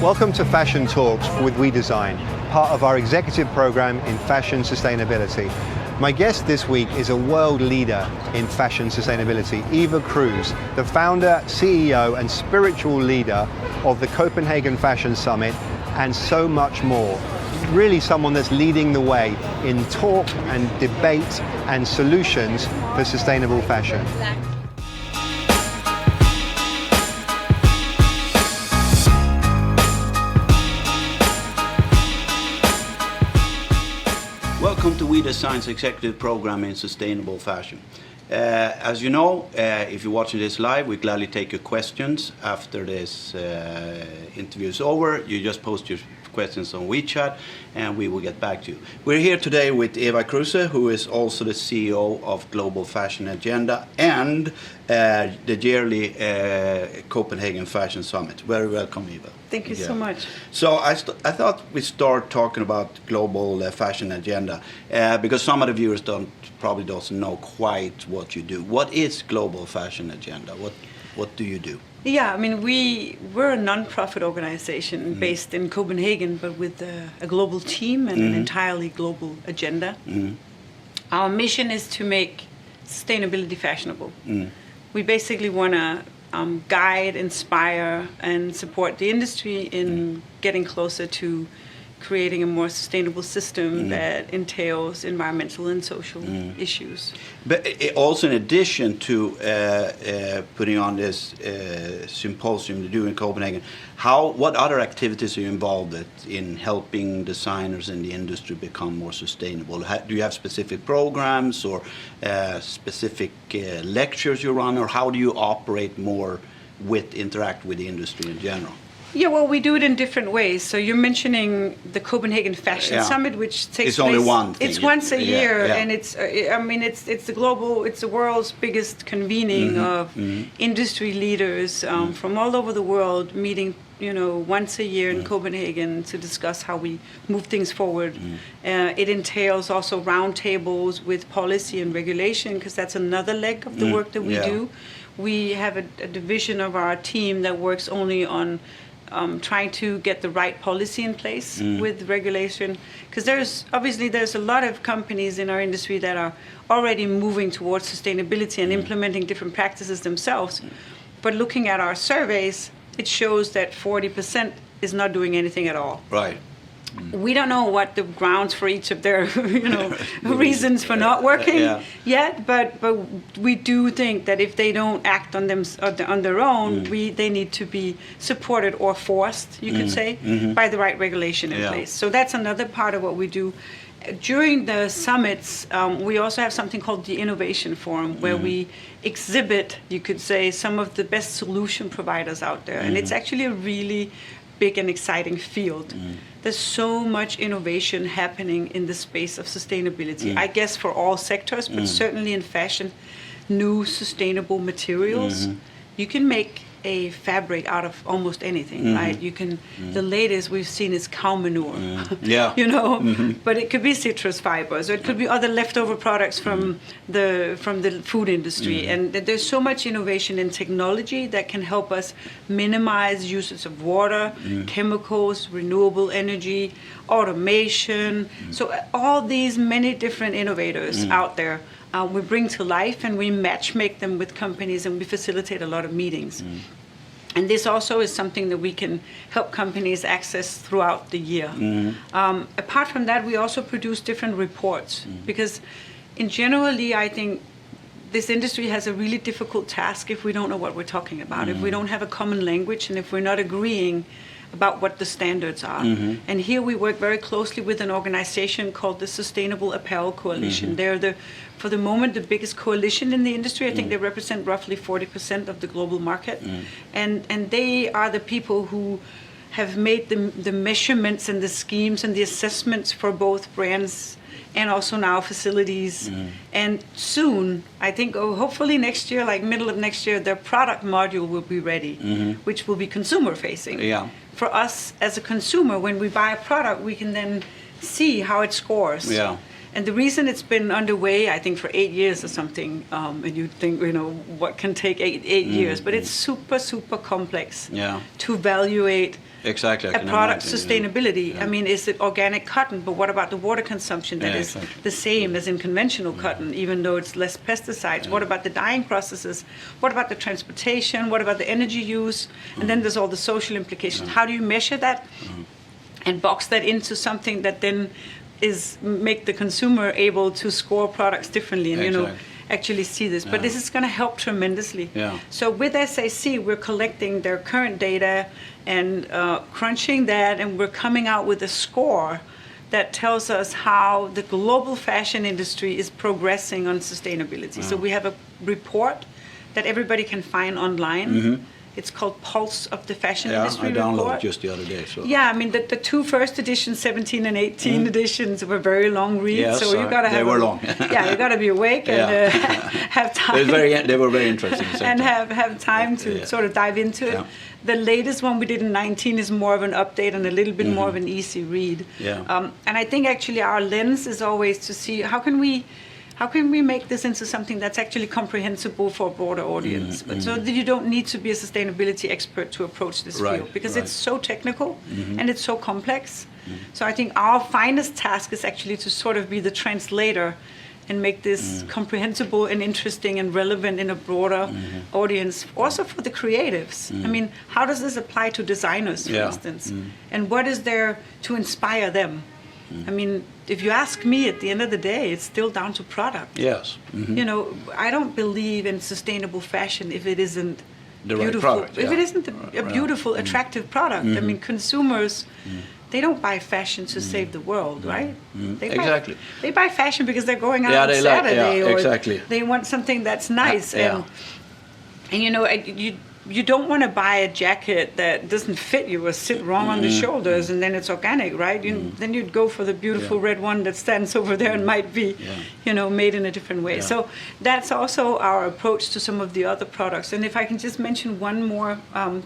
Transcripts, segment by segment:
Welcome to Fashion Talks with We Design, part of our executive program in fashion sustainability. My guest this week is a world leader in fashion sustainability, Eva Kruse, the founder, CEO, and spiritual leader of the Copenhagen Fashion Summit, and so much more. Really someone that's leading the way in talk and debate and solutions for sustainable fashion. Welcome to We Design's executive program in sustainable fashion. As you know, if you're watching this live, we gladly take your questions after this interview is over. You just post your questions on WeChat and we will get back to you. We're here today with Eva Kruse, who is also the CEO of Global Fashion Agenda and the yearly Copenhagen Fashion Summit. Very welcome, Eva. Thank you so much. So I thought we'd start talking about Global Fashion Agenda because some of the viewers probably don't know quite what you do. What is Global Fashion Agenda? What do you do? Yeah, I mean, we're a non-profit organization based in Copenhagen, but with a global team and an entirely global agenda. Our mission is to make sustainability fashionable. We basically want to guide, inspire, and support the industry in getting closer to creating a more sustainable system that entails environmental and social issues. But also in addition to putting on this symposium to do in Copenhagen, what other activities are you involved in helping designers in the industry become more sustainable? Do you have specific programs or specific lectures you run, or how do you operate more interact with the industry in general? Yeah, well, we do it in different ways. So you're mentioning the Copenhagen Fashion Summit, which takes place. It's only one thing. It's once a year, and it's the world's biggest convening of industry leaders from all over the world meeting, once a year in Copenhagen to discuss how we move things forward. It entails also roundtables with policy and regulation, because that's another leg of the work that we do. We have a division of our team that works only on trying to get the right policy in place with regulation, because there's a lot of companies in our industry that are already moving towards sustainability and implementing different practices themselves. But looking at our surveys, it shows that 40% is not doing anything at all. Right. We don't know what the grounds for each of their reasons for not working yet, but we do think that if they don't act on their own, they need to be supported or forced, you could say, by the right regulation in place. So that's another part of what we do. During the summits, we also have something called the Innovation Forum, where we exhibit, you could say, some of the best solution providers out there. And it's actually a really big and exciting field. There's so much innovation happening in the space of sustainability, I guess for all sectors, but certainly in fashion, new sustainable materials. You can make a fabric out of almost anything, right? The latest we've seen is cow manure, but it could be citrus fibers, or it could be other leftover products from the food industry. And there's so much innovation in technology that can help us minimize usage of water, chemicals, renewable energy, automation. So all these many different innovators out there, we bring to life, and we match-make them with companies, and we facilitate a lot of meetings. And this also is something that we can help companies access throughout the year. Apart from that, we also produce different reports, because generally, I think this industry has a really difficult task if we don't know what we're talking about, if we don't have a common language, and if we're not agreeing about what the standards are. And here we work very closely with an organization called the Sustainable Apparel Coalition. They're for the moment, the biggest coalition in the industry. I think they represent roughly 40% of the global market. And they are the people who have made the measurements and the schemes and the assessments for both brands and also now facilities. And soon, I think, hopefully next year, like middle of next year, their product module will be ready, which will be consumer facing. For us as a consumer, when we buy a product, we can then see how it scores. And the reason it's been underway, I think, for 8 years or something, and you think, what can take eight years, but it's super, super complex to evaluate exactly, a product sustainability. I mean, is it organic cotton, but what about the water consumption that is the same as in conventional cotton, even though it's less pesticides? What about the dyeing processes? What about the transportation? What about the energy use? And then there's all the social implications. How do you measure that and box that into something that then make the consumer able to score products differently and actually see this? But this is going to help tremendously. So with SAC, we're collecting their current data and crunching that, and we're coming out with a score that tells us how the global fashion industry is progressing on sustainability. So we have a report that everybody can find online. It's called Pulse of the Fashion Industry Report. I downloaded it just the other day. So. Yeah, I mean, the two first editions, 17 and 18 editions, were very long reads. Yes, so you gotta have they were long. You got to be awake and have time. They were very interesting. And have time to sort of dive into it. The latest one we did in 19 is more of an update and a little bit more of an easy read. And I think actually our lens is always to see how can we make this into something that's actually comprehensible for a broader audience? But so that you don't need to be a sustainability expert to approach this field, because it's so technical and it's so complex. So I think our finest task is actually to sort of be the translator and make this comprehensible and interesting and relevant in a broader audience, also for the creatives. I mean, how does this apply to designers, for instance? And what is there to inspire them? I mean, if you ask me, at the end of the day, it's still down to product. Yes. I don't believe in sustainable fashion if it isn't the beautiful. Right product, if it isn't a beautiful, attractive product. I mean, consumers, they don't buy fashion to save the world, right? Exactly. They buy fashion because they're going out on Saturday, or they want something that's nice. And you don't want to buy a jacket that doesn't fit you or sit wrong on the shoulders, and then it's organic, right? Then you'd go for the beautiful red one that stands over there and might be, made in a different way. So that's also our approach to some of the other products. And if I can just mention one more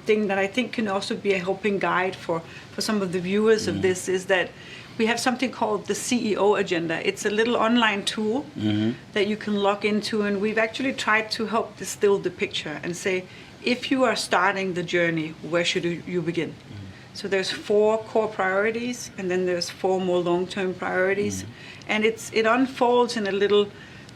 thing that I think can also be a helping guide for some of the viewers of this, is that we have something called the CEO Agenda. It's a little online tool that you can log into, and we've actually tried to help distill the picture and say, if you are starting the journey, where should you begin? So there's 4 core priorities, and then there's 4 more long-term priorities. And it unfolds in a little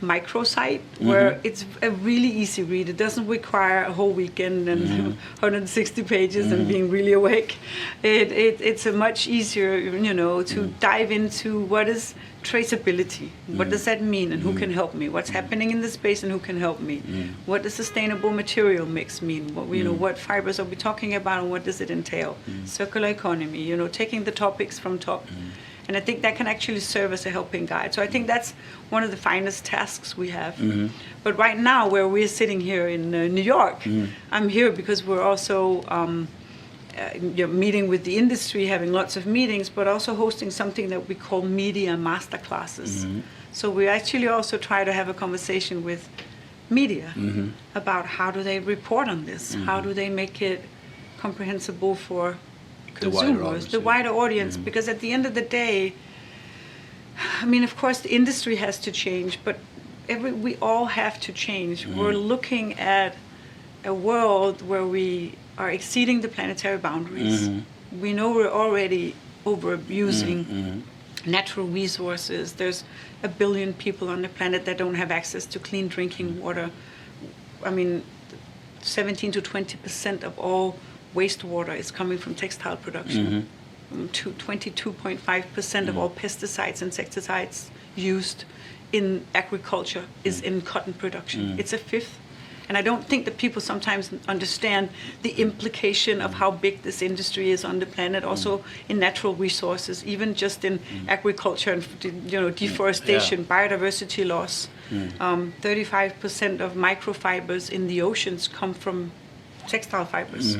microsite where it's a really easy read. It doesn't require a whole weekend and 160 pages and being really awake. It's a much easier, to dive into what is traceability. What does that mean, and who can help me? What's happening in the space, and who can help me? What does sustainable material mix mean? What fibers are we talking about, and what does it entail? Circular economy, taking the topics from top. And I think that can actually serve as a helping guide. So I think that's one of the finest tasks we have. But right now, where we're sitting here in New York, I'm here because we're also meeting with the industry, having lots of meetings, but also hosting something that we call media masterclasses. So we actually also try to have a conversation with media about how do they report on this? How do they make it comprehensible for consumers, the wider audience? Because at the end of the day, I mean, of course, the industry has to change, but we all have to change. We're looking at a world where we are exceeding the planetary boundaries. We know we're already over-abusing natural resources. There's 1 billion people on the planet that don't have access to clean drinking water. I mean, 17 to 20% of all wastewater is coming from textile production. 22.5% of all pesticides, insecticides used in agriculture is in cotton production. It's a fifth. And I don't think that people sometimes understand the implication of how big this industry is on the planet, also in natural resources, even just in agriculture and deforestation, biodiversity loss. 35% of microfibers in the oceans come from textile fibers.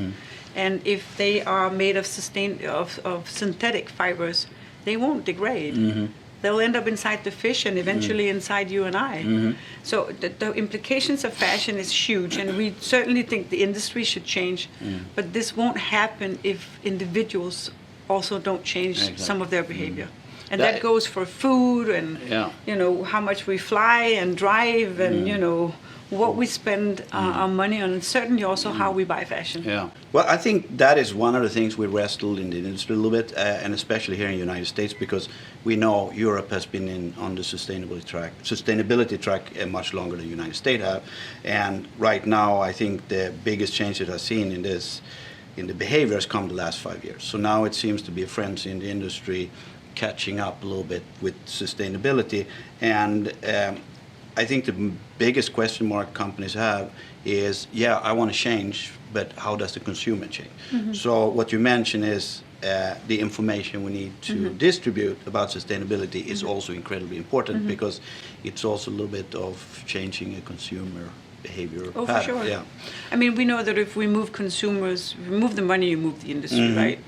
And if they are made of synthetic fibers, they won't degrade. They'll end up inside the fish and eventually inside you and I. So the implications of fashion is huge, and we certainly think the industry should change. But this won't happen if individuals also don't change some of their behavior. And that goes for food and, how much we fly and drive and, what we spend our money on, and certainly also how we buy fashion. Yeah. Well, I think that is one of the things we wrestled in the industry a little bit, and especially here in the United States, because we know Europe has been on the sustainability track much longer than the United States have. And right now, I think the biggest change that I've seen in the behavior has come the last 5 years. So now it seems to be friends in the industry catching up a little bit with sustainability. And I think the biggest question mark companies have is, I want to change, but how does the consumer change? Mm-hmm. So what you mentioned is the information we need to distribute about sustainability is also incredibly important, because it's also a little bit of changing a consumer behavior pattern. For sure. Yeah. I mean, we know that if we move consumers, we move the money, you move the industry, right?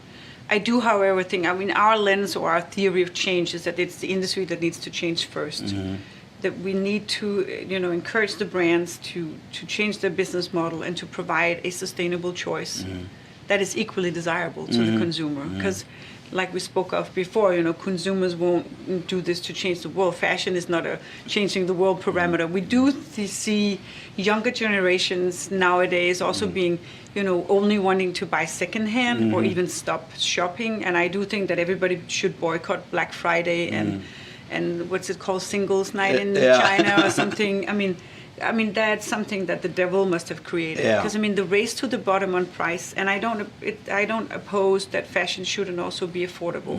I do, however, think, our lens or our theory of change is that it's the industry that needs to change first. That we need to, encourage the brands to change their business model and to provide a sustainable choice that is equally desirable to the consumer. Because, like we spoke of before, consumers won't do this to change the world. Fashion is not a changing the world parameter. We do see younger generations nowadays also being, only wanting to buy secondhand or even stop shopping. And I do think that everybody should boycott Black Friday and what's it called, Singles Night in China or something. I mean that's something that the devil must have created. Because the race to the bottom on price, and I don't oppose that fashion shouldn't also be affordable.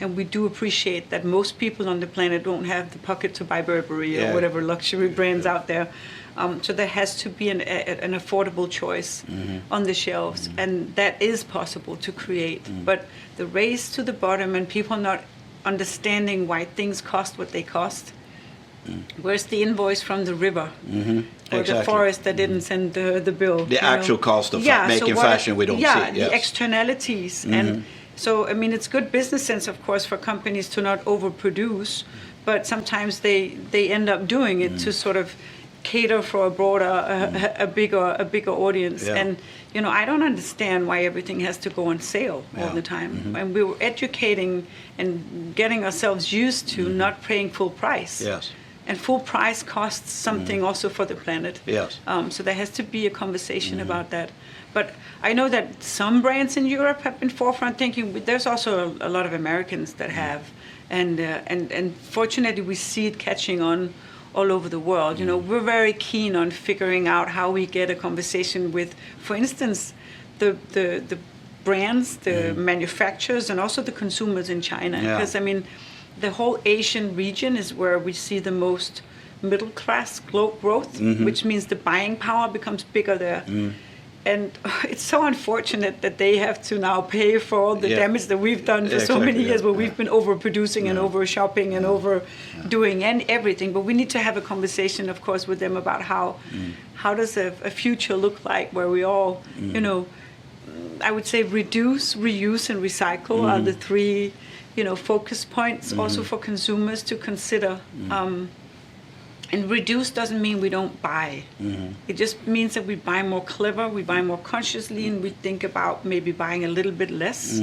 And we do appreciate that most people on the planet don't have the pocket to buy Burberry or whatever luxury brands out there. So there has to be an affordable choice on the shelves, and that is possible to create. But the race to the bottom and people not understanding why things cost what they cost. Where's the invoice from the river or the forest that didn't send the bill? The actual cost of making fashion we don't see. The externalities. And so, it's good business sense, of course, for companies to not overproduce, but sometimes they end up doing it to sort of cater for a broader, a bigger audience. And I don't understand why everything has to go on sale all the time. And we were educating and getting ourselves used to not paying full price. Yes. And full price costs something also for the planet. Yes. So there has to be a conversation about that. But I know that some brands in Europe have been forefront thinking. There's also a lot of Americans that have, and fortunately we see it catching on all over the world. We're very keen on figuring out how we get a conversation with, for instance, the brands, the manufacturers, and also the consumers in China. Because the whole Asian region is where we see the most middle class growth, which means the buying power becomes bigger there. And it's so unfortunate that they have to now pay for all the damage that we've done for so many years, where we've been overproducing and over shopping and overdoing and everything. But we need to have a conversation, of course, with them about how does a future look like where we all, I would say reduce, reuse, and recycle are the three, focus points also for consumers to consider. And reduce doesn't mean we don't buy. It just means that we buy more clever, we buy more consciously, and we think about maybe buying a little bit less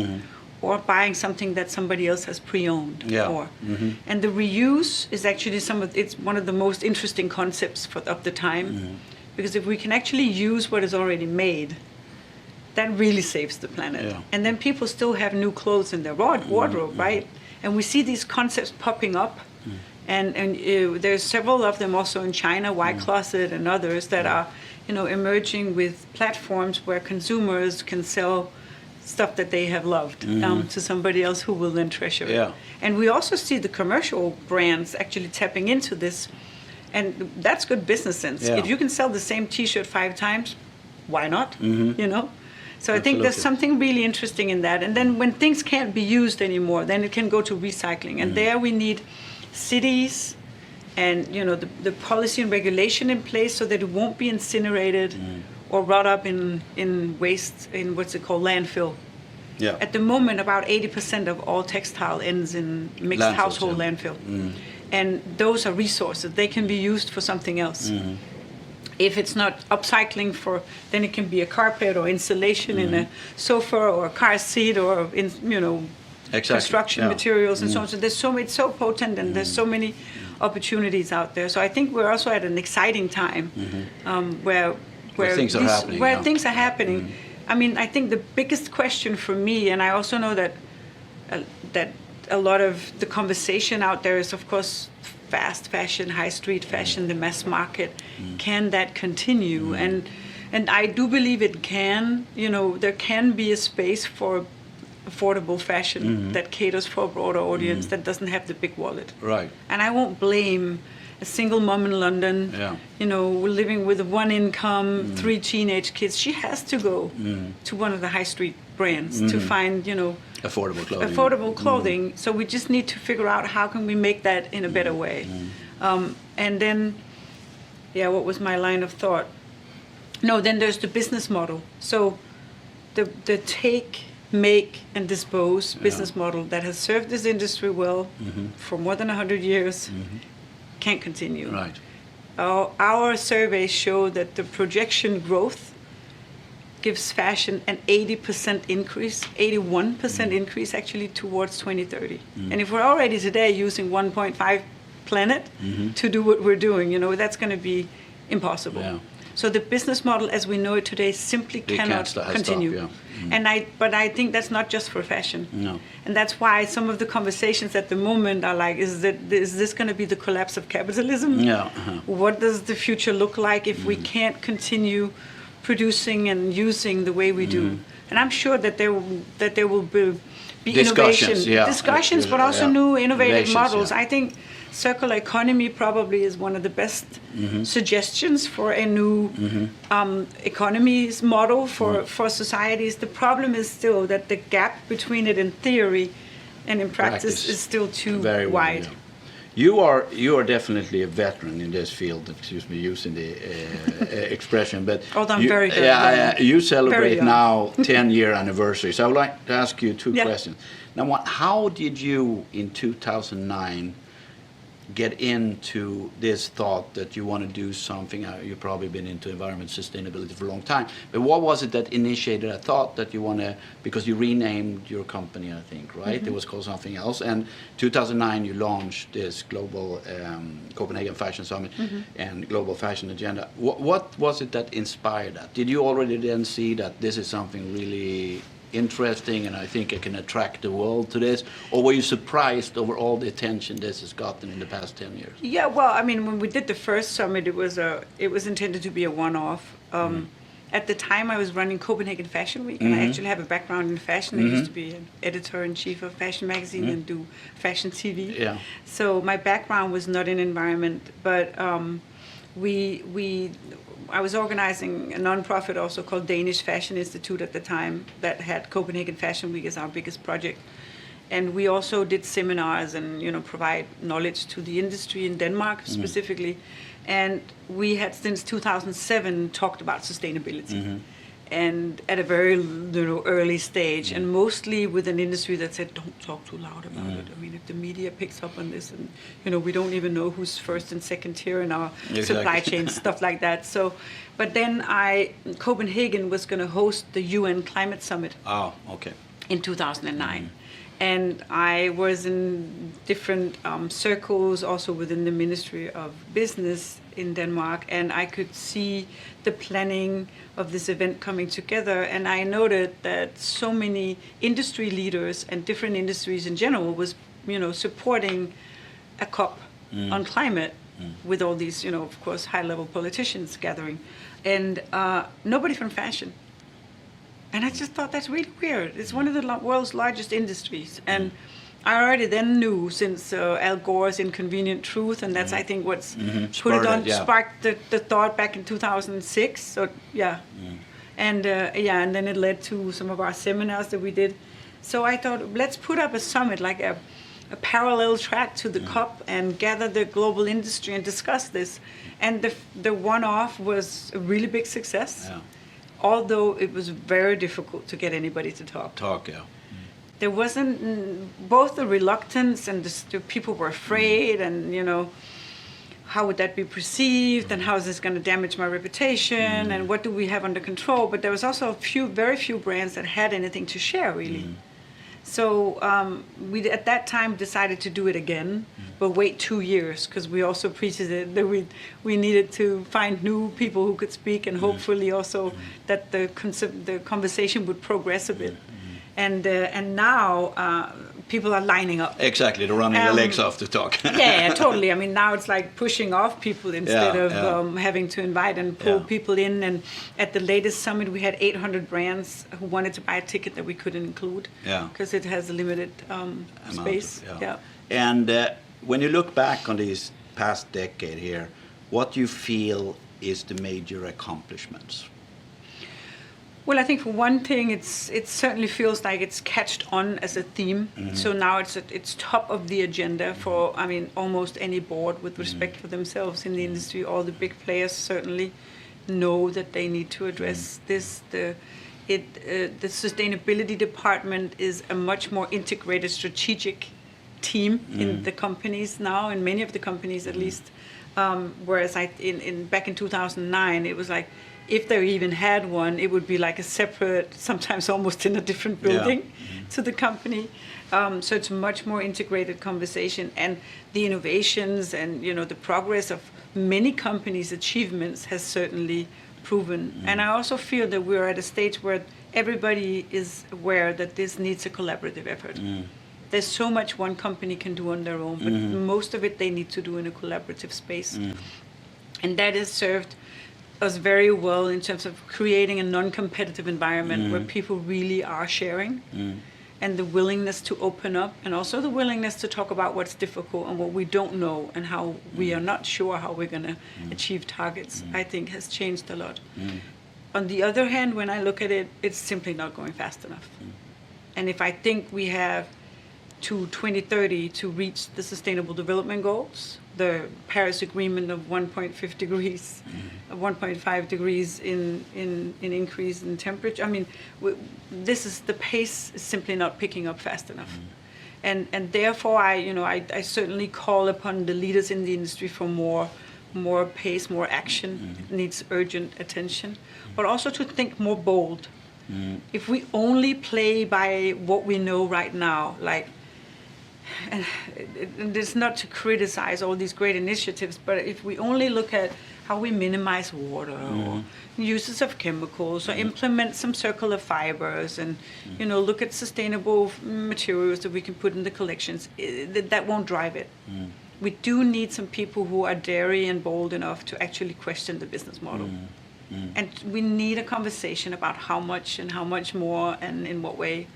or buying something that somebody else has pre-owned. And the reuse is actually it's one of the most interesting concepts of the time, because if we can actually use what is already made, that really saves the planet. And then people still have new clothes in their wardrobe, right? And we see these concepts popping up. And there's several of them also in China, Y Closet and others, that are, emerging with platforms where consumers can sell stuff that they have loved to somebody else who will then treasure it. And we also see the commercial brands actually tapping into this, and that's good business sense. If you can sell the same T-shirt 5 times, why not? So I think there's something really interesting in that. And then when things can't be used anymore, then it can go to recycling, and there we need cities and the policy and regulation in place so that it won't be incinerated or rot up in waste, in what's it called, landfill. At the moment, about 80% of all textile ends in mixed household landfill. And those are resources. They can be used for something else. If it's not upcycling then it can be a carpet or insulation in a sofa or a car seat or construction materials and so on. So there's it's so potent, and there's so many opportunities out there. So I think we're also at an exciting time where things are happening. Things are happening. I mean, I think the biggest question for me, and I also know that a lot of the conversation out there is, of course, fast fashion, high street fashion, the mass market. Can that continue? And I do believe it can. You know, there can be a space for affordable fashion that caters for a broader audience that doesn't have the big wallet. Right. And I won't blame a single mom in London, you know, living with one income, 3 teenage kids. She has to go to one of the high street brands to find, you know, affordable clothing. So we just need to figure out how can we make that in a better way. And then, what was my line of thought? No, then there's the business model. So the take, make, and dispose business model that has served this industry well for more than 100 years can't continue. Right. Our surveys show that the projection growth gives fashion an 80% increase, 81% increase actually towards 2030. And if we're already today using 1.5 planet to do what we're doing, you know, that's going to be impossible. Yeah. So the business model as we know it today simply cannot continue. But I think that's not just for fashion. No. And that's why some of the conversations at the moment are like, is this going to be the collapse of capitalism? Yeah. What does the future look like if we can't continue producing and using the way we do? And I'm sure that there will be discussions, but also new innovative models. I think circular economy probably is one of the best suggestions for a new economies model for societies. The problem is still that the gap between it in theory and in practice is still too wide. You are definitely a veteran in this field. Excuse me using the expression, but although I'm very good. You celebrate now 10-year anniversary. So I would like to ask you two questions. Now, how did you in 2009 get into this thought that you want to do something? You've probably been into environment sustainability for a long time, but what was it that initiated a thought that you want to, because you renamed your company, I think, right? It was called something else, and 2009 you launched this global Copenhagen Fashion Summit and global fashion agenda. What was it that inspired that? Did you already then see that this is something really interesting and I think I can attract the world to this, or were you surprised over all the attention this has gotten in the past 10 years? Yeah, well, I mean, when we did the first summit, it was intended to be a one-off. At the time, I was running Copenhagen Fashion Week, and I actually have a background in fashion. I used to be an editor-in-chief of fashion magazine and do fashion TV. Yeah. So my background was not in environment, but I was organizing a non-profit also called Danish Fashion Institute at the time that had Copenhagen Fashion Week as our biggest project. And we also did seminars and, you know, provide knowledge to the industry in Denmark specifically. And we had since 2007 talked about sustainability. And at a very early stage, and mostly with an industry that said, don't talk too loud about it. I mean, if the media picks up on this, and we don't even know who's first and second tier in our supply chain, stuff like that. So, but then Copenhagen was going to host the UN Climate Summit. Oh, okay. In 2009. And I was in different circles, also within the Ministry of Business in Denmark, and I could see the planning of this event coming together. And I noted that so many industry leaders and different industries in general was, supporting a COP on climate with all these, of course, high-level politicians gathering, and nobody from fashion. And I just thought that's really weird. It's one of the world's largest industries. And I already then knew, since Al Gore's Inconvenient Truth, and that's, I think, what's sparked the thought back in 2006. So, and then it led to some of our seminars that we did. So I thought, let's put up a summit, like a parallel track to the COP, and gather the global industry and discuss this. And the one-off was a really big success. Yeah. Although it was very difficult to get anybody to talk. There wasn't both the reluctance and the people were afraid, and how would that be perceived, and how is this going to damage my reputation, and what do we have under control? But there was also very few brands that had anything to share, really. So we at that time decided to do it again, but wait 2 years, because we also appreciated that we needed to find new people who could speak, and hopefully also that the conversation would progress a bit. And now people are lining up. Exactly, they're running their legs off to talk. Yeah, totally. I mean, now it's like pushing off people instead of having to invite and pull people in. And at the latest summit, we had 800 brands who wanted to buy a ticket that we couldn't include because it has a limited space. And when you look back on this past decade here, what do you feel is the major accomplishments? Well, I think for one thing, it certainly feels like it's catched on as a theme. So now it's top of the agenda for, I mean, almost any board with respect for themselves in the industry. All the big players certainly know that they need to address this. The sustainability department is a much more integrated strategic team in the companies now, in many of the companies at least. Whereas back in 2009, it was like, if they even had one, it would be like a separate, sometimes almost in a different building to the company. So it's a much more integrated conversation, and the innovations and the progress of many companies' achievements has certainly proven. And I also feel that we're at a stage where everybody is aware that this needs a collaborative effort. There's so much one company can do on their own, but most of it they need to do in a collaborative space. And that has served us very well in terms of creating a non-competitive environment where people really are sharing, and the willingness to open up, and also the willingness to talk about what's difficult and what we don't know and how we are not sure how we're going to achieve targets, I think has changed a lot. On the other hand, when I look at it, it's simply not going fast enough. And if I think we have to 2030 to reach the Sustainable Development Goals, the Paris Agreement of 1.5 degrees, 1.5 degrees in increase in temperature. I mean, the pace is simply not picking up fast enough. And therefore, I certainly call upon the leaders in the industry for more pace, more action. It needs urgent attention, but also to think more bold. If we only play by what we know right now, like, and it's not to criticize all these great initiatives, but if we only look at how we minimize water or uses of chemicals, or implement some circular fibers, and look at sustainable materials that we can put in the collections, that won't drive it. We do need some people who are daring and bold enough to actually question the business model. And we need a conversation about how much and how much more and in what way.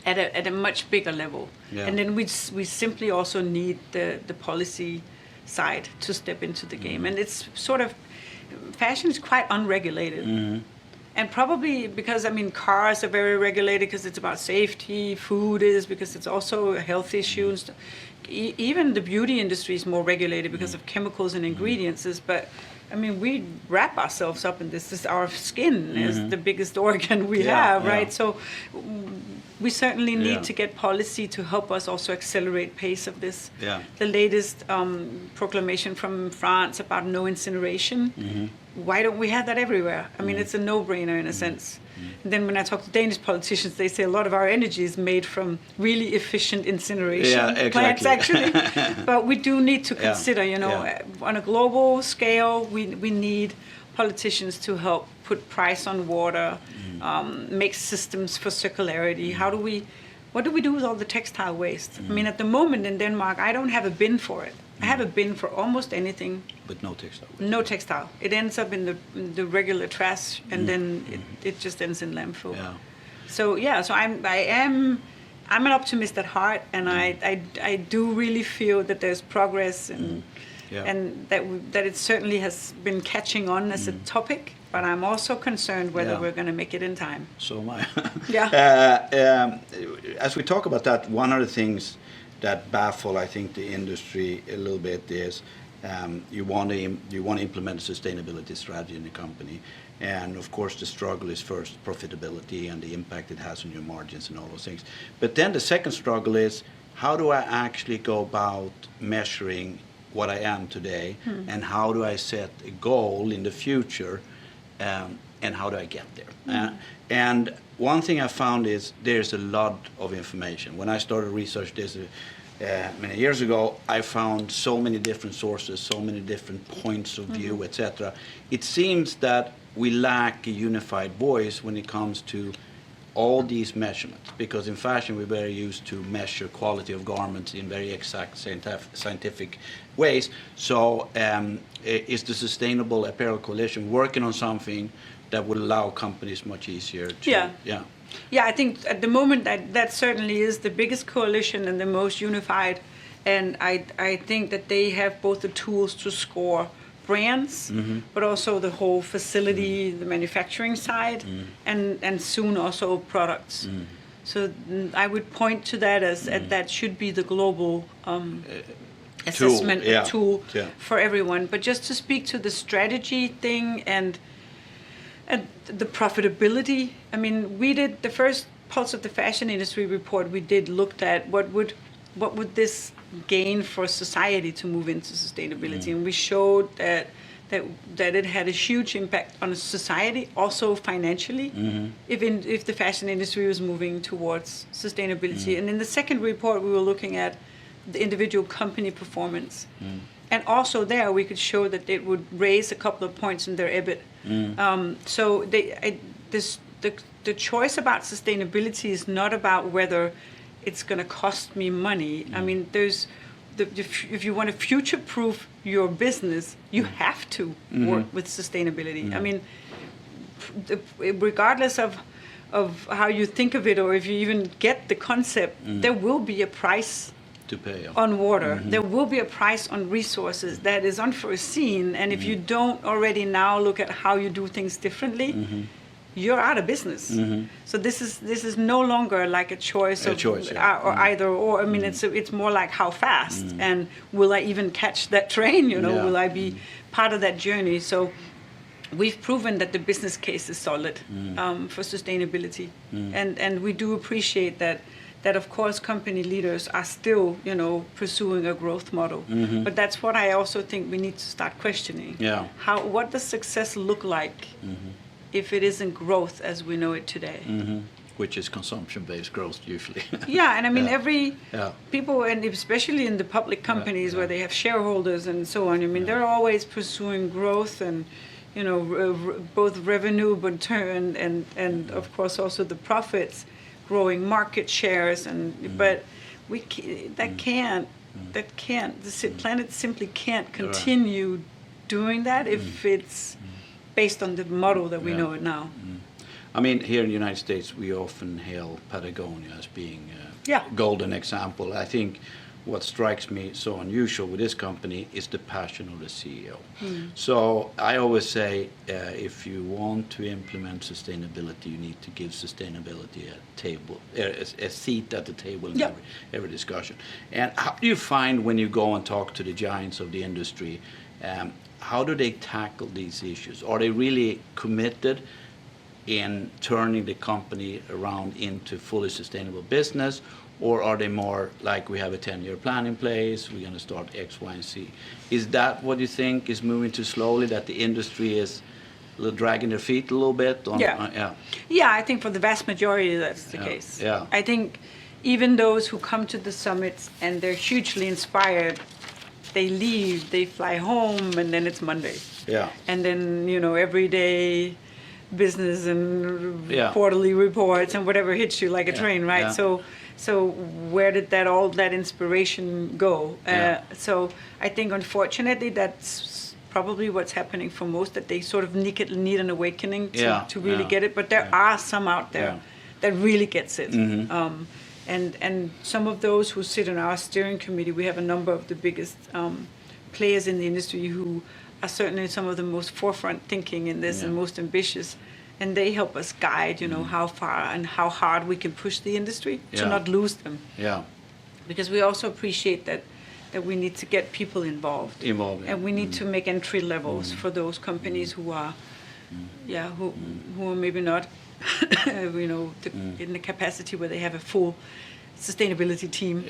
At a much bigger level. And then we simply also need the policy side to step into the game. And it's sort of, fashion is quite unregulated. And probably because, cars are very regulated because it's about safety, food is because it's also a health issue. And stuff. Even the beauty industry is more regulated because of chemicals and ingredients. But we wrap ourselves up in this. Our skin is the biggest organ we have, right? So we certainly need to get policy to help us also accelerate pace of this. The latest proclamation from France about no incineration, why don't we have that everywhere? It's a no-brainer in a sense. And then when I talk to Danish politicians, they say a lot of our energy is made from really efficient incineration plants, actually. But we do need to consider, on a global scale, we need politicians to help put price on water, make systems for circularity. What do we do with all the textile waste? At the moment in Denmark, I don't have a bin for it. I have a bin for almost anything. But no textile. No textile. It ends up in the regular trash, and then it just ends in landfill. So I'm an optimist at heart, and I do really feel that there's progress, and that it certainly has been catching on as a topic. But I'm also concerned whether we're going to make it in time. So am I. As we talk about that, one of the things that baffle, I think, the industry a little bit is you want to implement a sustainability strategy in the company, and of course the struggle is first profitability and the impact it has on your margins and all those things. But then the second struggle is, how do I actually go about measuring what I am today, and how do I set a goal in the future and how do I get there? And one thing I found is there's a lot of information. When I started research this many years ago, I found so many different sources, so many different points of view, etc. It seems that we lack a unified voice when it comes to all these measurements, because in fashion we're very used to measure quality of garments in very exact scientific ways. So is the Sustainable Apparel Coalition working on something that will allow companies much easier to... Yeah, I think at the moment that certainly is the biggest coalition and the most unified, and I think that they have both the tools to score brands, but also the whole facility, the manufacturing side, and soon also products. So I would point to that as that should be the global assessment tool for everyone. But just to speak to the strategy thing and the profitability, I mean, we did the first Pulse of the Fashion Industry report we did looked at what would this gain for society to move into sustainability, and we showed that it had a huge impact on society, also financially, if the fashion industry was moving towards sustainability. And in the second report, we were looking at the individual company performance. And also there, we could show that it would raise a couple of points in their EBIT. So the choice about sustainability is not about whether it's going to cost me money. I mean, if you want to future-proof your business, you have to work with sustainability. I mean, regardless of how you think of it, or if you even get the concept, there will be a price to pay on water. There will be a price on resources that is unforeseen, and if you don't already now look at how you do things differently, you're out of business. So this is no longer like a choice or either or. I mean, it's more like how fast, and will I even catch that train? Will I be part of that journey? So we've proven that the business case is solid for sustainability, and we do appreciate that of course company leaders are still pursuing a growth model, but that's what I also think we need to start questioning. What does success look like if it isn't growth as we know it today? Which is consumption-based growth usually. And I mean every people, and especially in the public companies where they have shareholders and so on, I mean they're always pursuing growth and both revenue but turn and of course also the profits, growing market shares, but the planet simply can't continue doing that if it's based on the model that we know it now. I mean, here in the United States, we often hail Patagonia as being a golden example. I think what strikes me so unusual with this company is the passion of the CEO. So I always say, if you want to implement sustainability, you need to give sustainability a seat at the table in every discussion. And how do you find when you go and talk to the giants of the industry, how do they tackle these issues? Are they really committed in turning the company around into fully sustainable business? Or are they more like, we have a 10-year plan in place, we're going to start X, Y, and Z? Is that what you think is moving too slowly, that the industry is dragging their feet a little bit? I think for the vast majority that's the case. I think even those who come to the summits and they're hugely inspired, they leave, they fly home, and then it's Monday. And then, every day business and quarterly reports and whatever hits you like a train, right? So where did all that inspiration go? So I think unfortunately that's probably what's happening for most, that they sort of need an awakening to really get it. But there are some out there that really gets it. And some of those who sit on our steering committee, we have a number of the biggest players in the industry who are certainly some of the most forefront thinking in this and most ambitious. And they help us guide, how far and how hard we can push the industry to not lose them. Because we also appreciate that we need to get people involved. And we need to make entry levels for those companies who are, who are maybe not, in the capacity where they have a full sustainability team.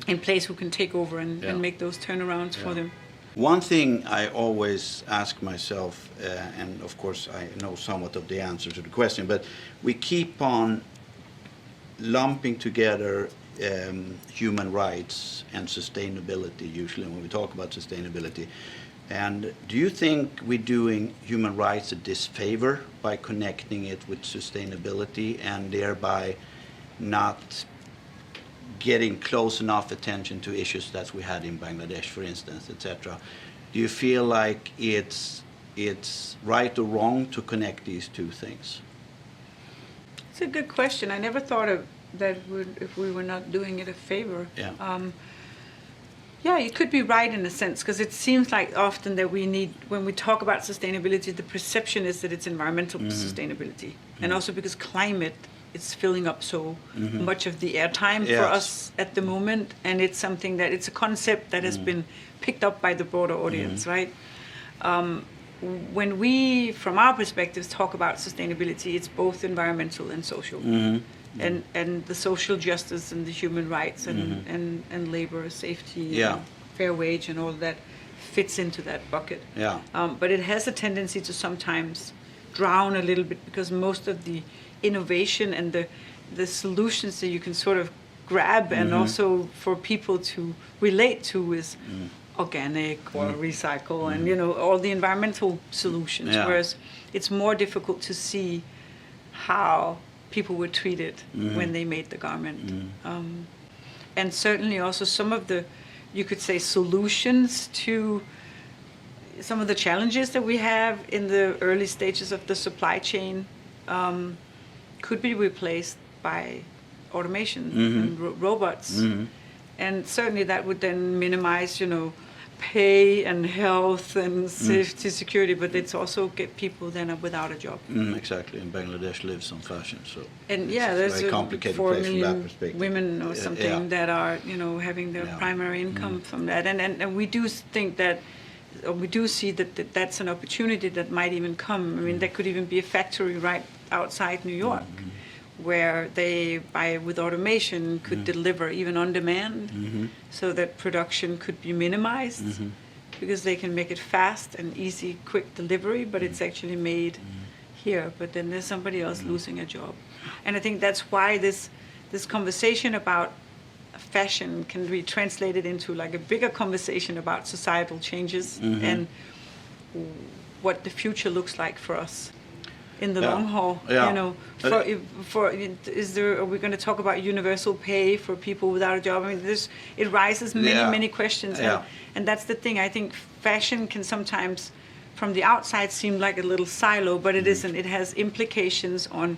In place who can take over and make those turnarounds for them. One thing I always ask myself, and of course I know somewhat of the answer to the question, but we keep on lumping together human rights and sustainability usually when we talk about sustainability. And do you think we're doing human rights a disfavor by connecting it with sustainability and thereby not getting close enough attention to issues that we had in Bangladesh, for instance, etc.? Do you feel like it's right or wrong to connect these two things? It's a good question. I never thought of that if we were not doing it a favor. Yeah. Yeah, you could be right in a sense, because it seems like often that we need, when we talk about sustainability, the perception is that it's environmental sustainability. And also because climate is filling up so much of the airtime for us at the moment. And it's something that, it's a concept that has been picked up by the broader audience, right? When we, from our perspectives, talk about sustainability, it's both environmental and social. And the social justice and the human rights and labor safety and fair wage and all of that fits into that bucket. But it has a tendency to sometimes drown a little bit, because most of the innovation and the solutions that you can sort of grab and also for people to relate to is organic or recycle and, you know, all the environmental solutions, whereas it's more difficult to see how people were treated when they made the garment. And certainly also some of the, you could say, solutions to some of the challenges that we have in the early stages of the supply chain could be replaced by automation and robots. And certainly that would then minimize, you know, pay and health and safety, security, but it's also get people then without a job. Exactly, and Bangladesh lives on fashion, so and yeah, there's a very complicated 4 place million from that perspective. Women or something that are, you know, having their primary income from that, and we do think that, or we do see that that's an opportunity that might even come. I mean, there could even be a factory right outside New York, where they, with automation, could deliver even on demand, so that production could be minimized, because they can make it fast and easy, quick delivery, but it's actually made here. But then there's somebody else losing a job. And I think that's why this conversation about fashion can be translated into like a bigger conversation about societal changes and what the future looks like for us in the long haul. You know, are we going to talk about universal pay for people without a job? I mean, it raises many questions, and that's the thing. I think fashion can sometimes, from the outside, seem like a little silo, but it isn't. It has implications on.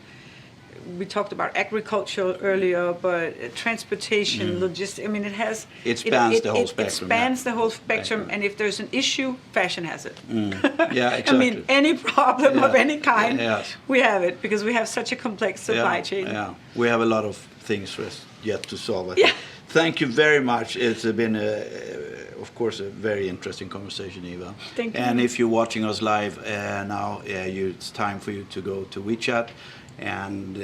We talked about agriculture earlier, but transportation, logistics. I mean, it has. It spans the whole spectrum. It spans the whole spectrum, and if there's an issue, fashion has it. Yeah, exactly. I mean, any problem of any kind, we have it, because we have such a complex supply chain. Yeah, we have a lot of things for us yet to solve. Thank you very much. It's been, of course, a very interesting conversation, Eva. Thank you. And if you're watching us live now, it's time for you to go to WeChat. And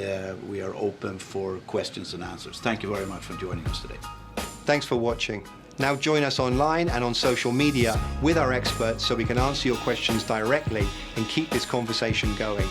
we are open for questions and answers. Thank you very much for joining us today. Thanks for watching. Now join us online and on social media with our experts so we can answer your questions directly and keep this conversation going.